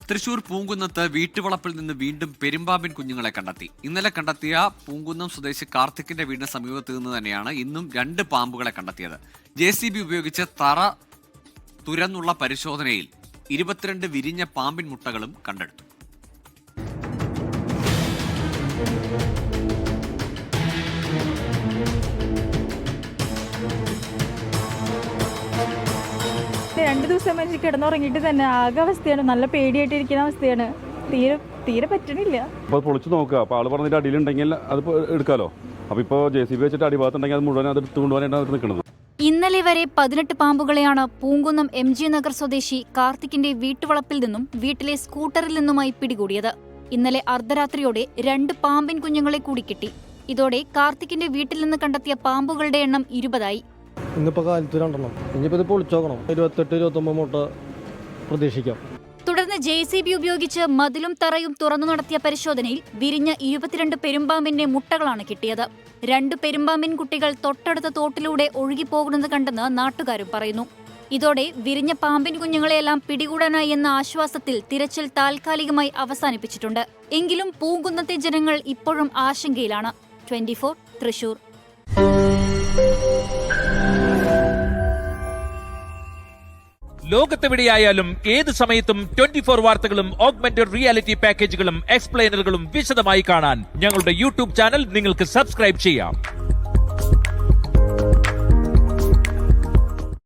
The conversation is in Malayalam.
തൃശൂർ പൂങ്കുന്നത്ത് വീട്ടുവളപ്പിൽ നിന്ന് വീണ്ടും പെരുമ്പാമ്പിൻ കുഞ്ഞുങ്ങളെ കണ്ടെത്തി. ഇന്നലെ കണ്ടെത്തിയ പൂങ്കുന്നം സ്വദേശി കാർത്തിക്കിന്റെ വീടിന് സമീപത്ത് നിന്ന് തന്നെയാണ് ഇന്നും 2 പാമ്പുകളെ കണ്ടെത്തിയത്. JCB ഉപയോഗിച്ച് തറ തുരന്നുള്ള പരിശോധനയിൽ 22 വിരിഞ്ഞ പാമ്പിൻ മുട്ടകളും കണ്ടെടുത്തു. രണ്ടു ദിവസം മനുഷ്യൻ കിടന്നുറങ്ങിയിട്ട് തന്നെ ആകെ അവസ്ഥയാണ്. നല്ല പേടിയായിട്ടിരിക്കുന്ന അവസ്ഥയാണ്. തീരെ പറ്റണില്ല. അപ്പോൾ പൊളിച്ച് നോക്കുക. അപ്പോൾ ആൾ പറഞ്ഞിട്ട് അടിയിലുണ്ടെങ്കിൽ അത് എടുക്കാമല്ലോ. അപ്പോൾ ഇപ്പോൾ JCB വെച്ചിട്ട് അടിഭാഗത്തുണ്ടെങ്കിൽ അത് മുഴുവൻ അത് എടുത്തു കൊണ്ടുപോകാനായിട്ട് നിൽക്കുന്നത്. ഇന്നലെ വരെ 18 പാമ്പുകളെയാണ് പൂങ്കുന്നം MG നഗർ സ്വദേശി കാർത്തിക്കിന്റെ വീട്ടുവളപ്പിൽ നിന്നും വീട്ടിലെ സ്കൂട്ടറിൽ നിന്നുമായി പിടികൂടിയത്. ഇന്നലെ അർദ്ധരാത്രിയോടെ 2 പാമ്പിൻ കുഞ്ഞുങ്ങളെ കൂടി കിട്ടി. ഇതോടെ കാർത്തിക്കിന്റെ വീട്ടിൽ നിന്ന് കണ്ടെത്തിയ പാമ്പുകളുടെ എണ്ണം 20ആയി. ഇന്നിപ്പോൾ കാലത്ത് 2 ഇനിയിപ്പോൾ ഇത് പൊളിച്ചു നോക്കണം. 28-29 മുട്ട പ്രതീക്ഷിക്കാം. തുടർന്ന് JCB ഉപയോഗിച്ച് മതിലും തറയും തുറന്നു നടത്തിയ പരിശോധനയിൽ വിരിഞ്ഞ 22 പെരുമ്പാമ്പിന്റെ മുട്ടകളാണ് കിട്ടിയത്. 2 പെരുമ്പാമ്പിൻ കുട്ടികൾ തൊട്ടടുത്ത തോട്ടിലൂടെ ഒഴുകിപ്പോകുന്നത് കണ്ടെന്ന് നാട്ടുകാരും പറയുന്നു. ഇതോടെ വിരിഞ്ഞ പാമ്പിൻ കുഞ്ഞുങ്ങളെയെല്ലാം പിടികൂടാനായി എന്ന ആശ്വാസത്തിൽ തിരച്ചിൽ താൽക്കാലികമായി അവസാനിപ്പിച്ചിട്ടുണ്ട്. എങ്കിലും പൂങ്കുന്നത്തെ ജനങ്ങൾ ഇപ്പോഴും ആശങ്കയിലാണ്. 24 തൃശൂർ. ലോകത്തെവിടെയായാലും ഏത് സമയത്തും 24 വാർത്തകളും ഓഗ്മെന്റഡ് റിയാലിറ്റി പാക്കേജുകളും എക്സ്പ്ലെയിനറുകളും വിശദമായി കാണാൻ ഞങ്ങളുടെ YouTube ചാനൽ നിങ്ങൾക്ക് സബ്സ്ക്രൈബ് ചെയ്യാം.